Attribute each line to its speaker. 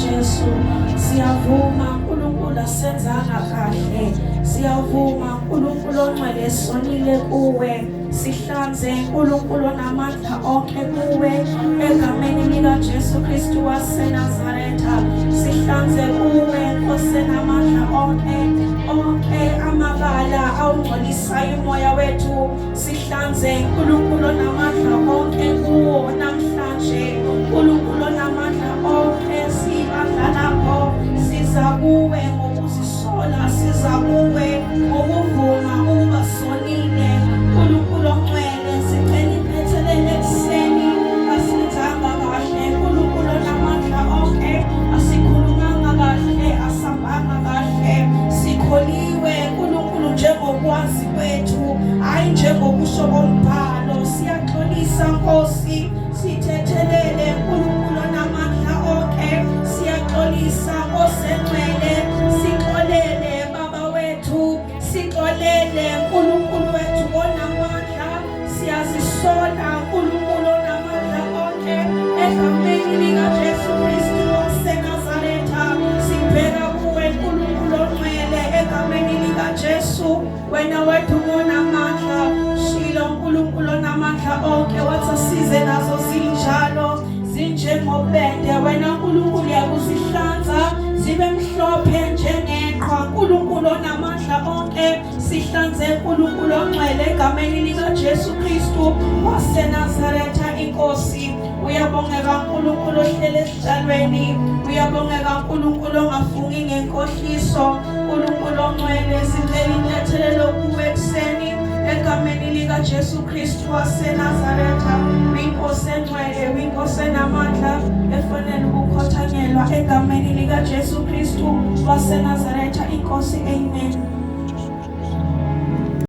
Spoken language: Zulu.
Speaker 1: likaJesu. Siyavuma uNkulunkulu asenzanga kahle. Siyavuma uNkulunkulu ongcwele sonile kuwe. Sihlanze uNkulunkulu namandla onke kuwe egameni likaJesu Kristu waseNazaretha. Sihlanze kuwe Nkosi namandla onke amabala awungcolisayo umoya wethu. Sihlanze uNkulunkulu namandla onke kuwo namhlanje. uNkulunkulu namandla onke sibandla lakho siza kuwe ngokuzisola, siza kuwe ngokuvuma ukuba sonile. uNkulunkulu ongcwele sicela impethelele ekuseni, asenzanga kahle uNkulunkulu namandla onke, asikhulumanga kahle, asambanga kahle, sikholiwe uNkulunkulu njengokwazi kwethu, hayi njengokusho kombhalo. Siyaxolisa Nkosi, sithethelele uNkulunkulu namandla onke, siyaxolisa osengcwele, sixolele Baba wethu, sixolele uNkulunkulu wethu onamandla. Siyazisola uNkulunkulu onamandla onke egameni likaJesu Kristu waseNazaretha. Sibheka kuwe uNkulunkulu ongcwele egameni likaJesu. Wena wethu onamandla, shilo uNkulunkulu onamandla onke, wathi asize nazo zinjalo zinjengobende. Wena uNkulunkulu uyakuzihlanza zibe mhlophe njengeqhwa. uNkulunkulu onamandla onke, sihlanze uNkulunkulu ongcwele egameni likaJesu Kristu waseNazaretha. Inkosi, uyabongeka uNkulunkulu ohlele esihlalweni, uyabongeka uNkulunkulu ongafungi ngenkohliso. uNkulunkulu ongcwele sicela inyathelo kuwe ekuseni egameni likaJesu Kristu waseNazaretha. Inkosi engcwele, inkosi enamandla efanele ukukhothanyelwa egameni likaJesu Kristu waseNazaretha. Inkosi, amen.